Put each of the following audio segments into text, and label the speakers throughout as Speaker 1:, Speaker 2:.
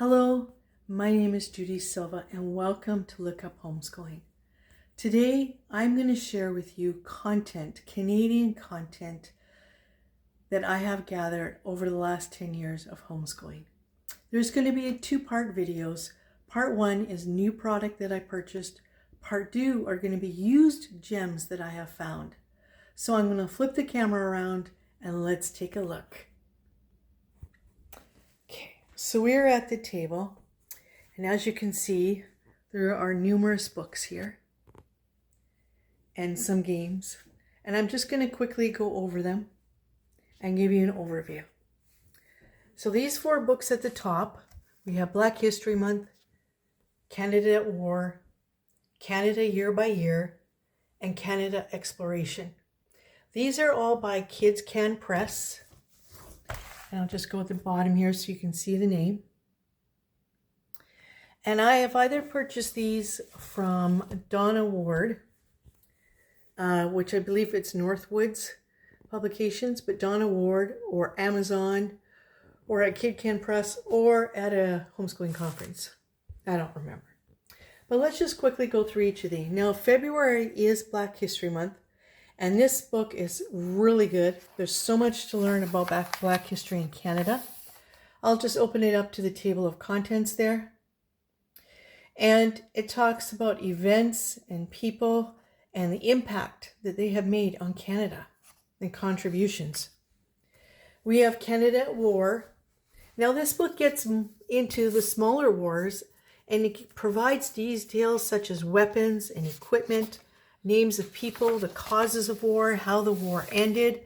Speaker 1: Hello, my name is Judy Silva and welcome to Look Up Homeschooling. Today I'm going to share with you Canadian content that I have gathered over the last 10 years of homeschooling. There's going to be two-part videos. Part one is new product that I purchased. Part two are going to be used gems that I have found. So I'm going to flip the camera around and let's take a look. So we're at the table, and as you can see, there are numerous books here and some games. And I'm just going to quickly go over them and give you an overview. So these four books at the top, we have Black History Month, Canada at War, Canada Year by Year, and Canada Exploration. These are all by Kids Can Press. And I'll just go at the bottom here so you can see the name. And I have either purchased these from Donna Ward, which I believe it's Northwoods Publications, but Donna Ward, or Amazon, or at Kid Can Press, or at a homeschooling conference. I don't remember. But let's just quickly go through each of these. Now, February is Black History Month. And this book is really good. There's so much to learn about Black history in Canada. I'll just open it up to the table of contents there. And it talks about events and people and the impact that they have made on Canada and contributions. We have Canada at War. Now this book gets into the smaller wars and it provides details such as weapons and equipment, names of people, the causes of war, how the war ended.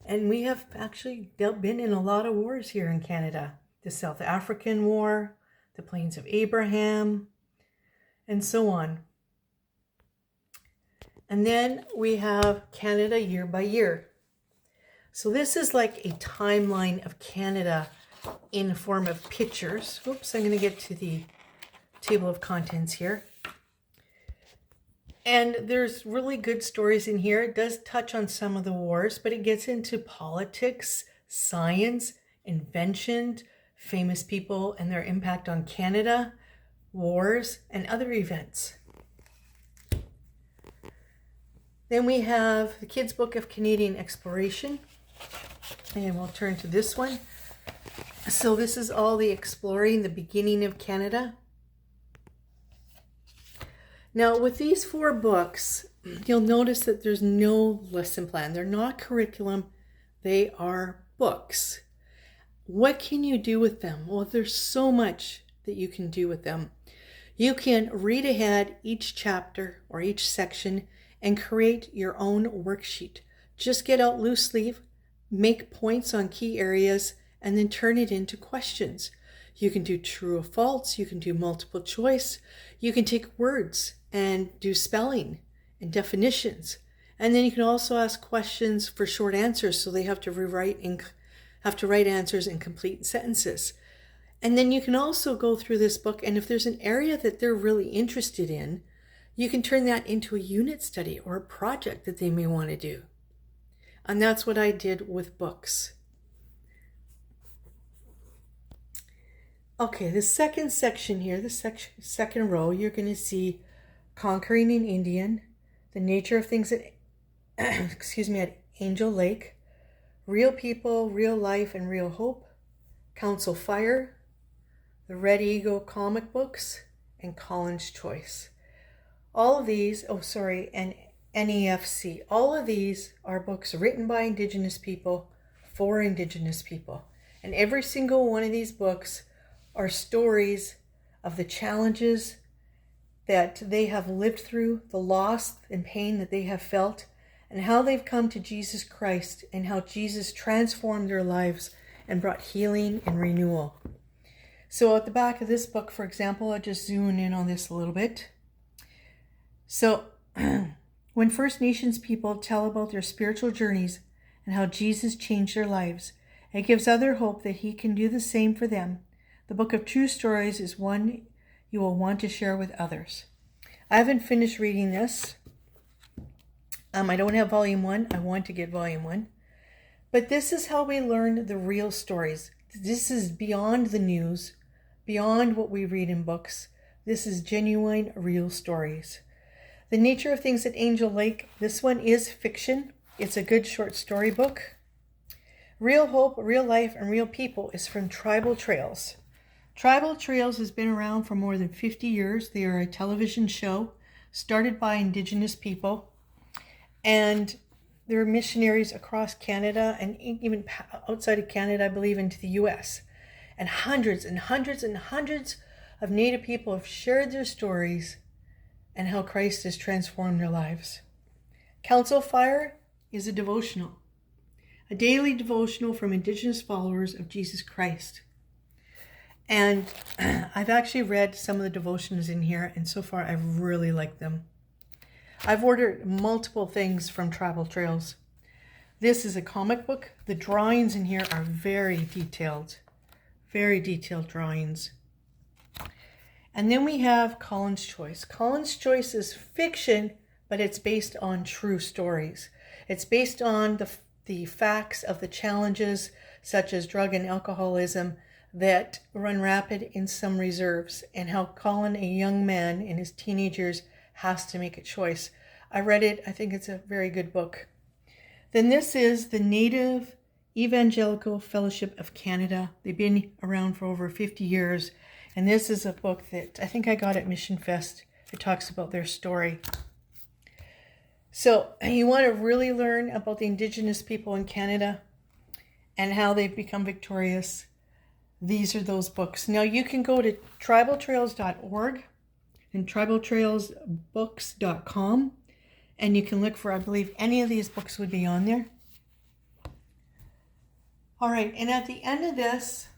Speaker 1: And we have actually been in a lot of wars here in Canada. The South African War, the Plains of Abraham, and so on. And then we have Canada Year by Year. So this is like a timeline of Canada in the form of pictures. Oops, I'm going to get to the table of contents here. And there's really good stories in here. It does touch on some of the wars, but it gets into politics, science, invention, famous people and their impact on Canada, wars, and other events. Then we have the Kids Book of Canadian Exploration. And we'll turn to this one. So this is all the exploring, the beginning of Canada. Now, with these four books, you'll notice that there's no lesson plan. They're not curriculum. They are books. What can you do with them? Well, there's so much that you can do with them. You can read ahead each chapter or each section and create your own worksheet. Just get out loose leaf, make points on key areas, and then turn it into questions. You can do true or false. You can do multiple choice. You can take words and do spelling and definitions. And then you can also ask questions for short answers, so they have to write answers in complete sentences. And then you can also go through this book, and if there's an area that they're really interested in, you can turn that into a unit study or a project that they may want to do. And that's what I did with books. Okay, the second section here, the second row, you're going to see Conquering an Indian, The Nature of Things at, at Angel Lake, Real People, Real Life, and Real Hope, Council Fire, the Red Eagle comic books, and Colin's Choice. All of these, and NEFC, all of these are books written by Indigenous people for Indigenous people. And every single one of these books are stories of the challenges that they have lived through, the loss and pain that they have felt, and how they've come to Jesus Christ and how Jesus transformed their lives and brought healing and renewal. So at the back of this book, for example, I'll just zoom in on this a little bit. So when First Nations people tell about their spiritual journeys and how Jesus changed their lives, it gives other hope that he can do the same for them. The Book of True Stories is one you will want to share with others. I haven't finished reading this. I don't have volume 1. I want to get volume 1. But this is how we learn the real stories. This is beyond the news, beyond what we read in books. This is genuine, real stories. The Nature of Things at Angel Lake. This one is fiction. It's a good short story book. Real Hope, Real Life, and Real People is from Tribal Trails. Tribal Trails has been around for more than 50 years. They are a television show started by Indigenous people. And there are missionaries across Canada and even outside of Canada, I believe, into the U.S. And hundreds and hundreds and hundreds of Native people have shared their stories and how Christ has transformed their lives. Council Fire is a devotional, a daily devotional from Indigenous followers of Jesus Christ. And I've actually read some of the devotions in here, and so far I've really liked them. I've ordered multiple things from Tribal Trails. This is a comic book. The drawings in here are very detailed drawings. And then we have Colin's Choice. Colin's Choice is fiction, but it's based on true stories. It's based on the facts of the challenges such as drug and alcoholism that run rapid in some reserves, and how Colin, a young man in his teenage years, has to make a choice. I read it. I think it's a very good book. Then this is the Native Evangelical Fellowship of Canada. They've been around for over 50 years. And this is a book that I think I got at Mission Fest. It talks about their story. So you want to really learn about the Indigenous people in Canada and how they've become victorious. These are those books. Now you can go to tribaltrails.org and tribaltrailsbooks.com, and you can look for, I believe, any of these books would be on there. All right, and at the end of this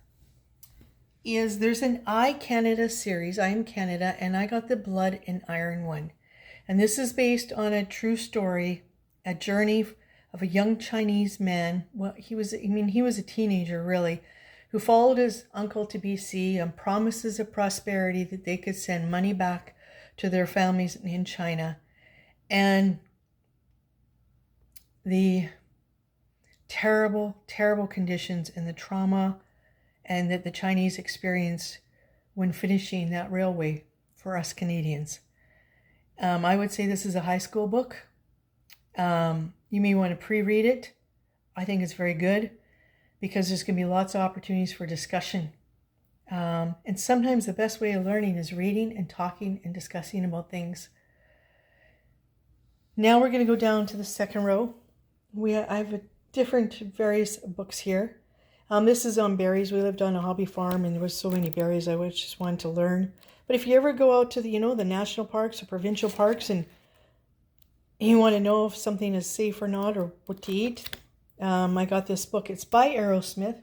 Speaker 1: there's an I Canada series. I am Canada, and I got the Blood and Iron one. And this is based on a true story, a journey of a young Chinese man. Well, he was a teenager, really, who followed his uncle to BC on promises of prosperity that they could send money back to their families in China. And the terrible, terrible conditions and the trauma and that the Chinese experienced when finishing that railway for us Canadians. I would say this is a high school book. You may want to pre-read it. I think it's very good because there's going to be lots of opportunities for discussion. And sometimes the best way of learning is reading and talking and discussing about things. Now we're going to go down to the second row. I have different various books here. This is on berries. We lived on a hobby farm and there was so many berries I just wanted to learn. But if you ever go out to the national parks or provincial parks and you want to know if something is safe or not or what to eat, I got this book. It's by Aerosmith.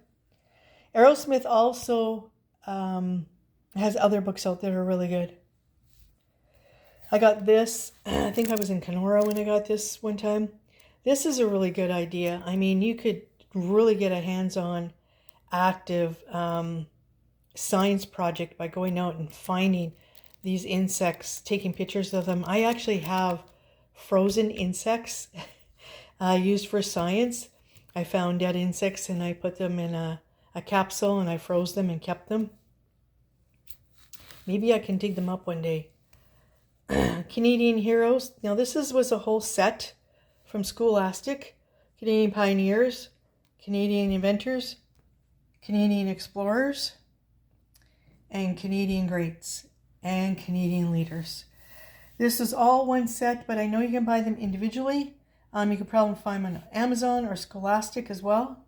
Speaker 1: Aerosmith also has other books out that are really good. I got this. I think I was in Kenora when I got this one time. This is a really good idea. I mean, you could really get a hands-on, active science project by going out and finding these insects, taking pictures of them. I actually have frozen insects used for science. I found dead insects and I put them in a capsule and I froze them and kept them. Maybe I can dig them up one day. Canadian Heroes. Now this was a whole set from Scholastic. Canadian Pioneers, Canadian Inventors, Canadian Explorers, and Canadian Greats, and Canadian Leaders. This is all one set, but I know you can buy them individually. You can probably find them on Amazon or Scholastic as well.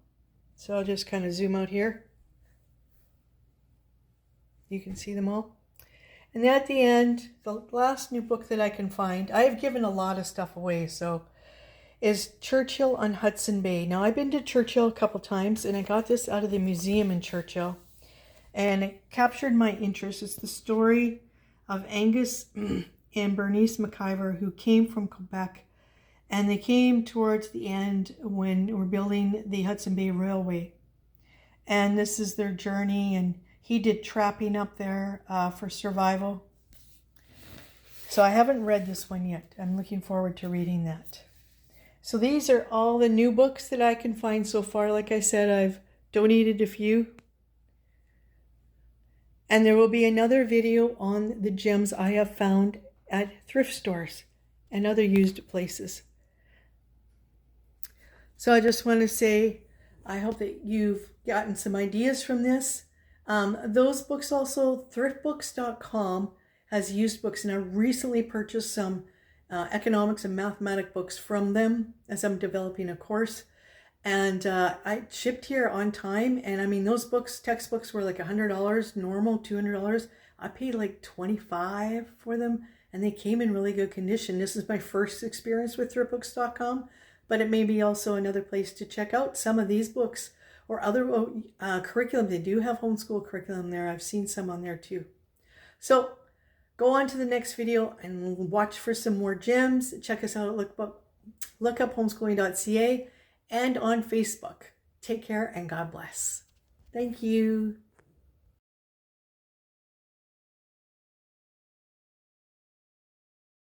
Speaker 1: So I'll just kind of zoom out here. You can see them all. And at the end, the last new book that I can find, I have given a lot of stuff away, is Churchill on Hudson Bay. Now, I've been to Churchill a couple times, and I got this out of the museum in Churchill, and it captured my interest. It's the story of Angus and Bernice McIver, who came from Quebec, and they came towards the end when we're building the Hudson Bay Railway. And this is their journey, and he did trapping up there for survival. So I haven't read this one yet. I'm looking forward to reading that. So these are all the new books that I can find so far. Like I said, I've donated a few. And there will be another video on the gems I have found at thrift stores and other used places. So I just want to say, I hope that you've gotten some ideas from this. Those books also, thriftbooks.com has used books, and I recently purchased some economics and mathematics books from them as I'm developing a course. And I shipped here on time. And I mean, those books, textbooks were like $100, normal $200. I paid like $25 for them, and they came in really good condition. This is my first experience with thriftbooks.com, but it may be also another place to check out some of these books or other curriculum. They do have homeschool curriculum there. I've seen some on there too. So go on to the next video and watch for some more gems. Check us out at lookuphomeschooling.ca and on Facebook. Take care and God bless. Thank you.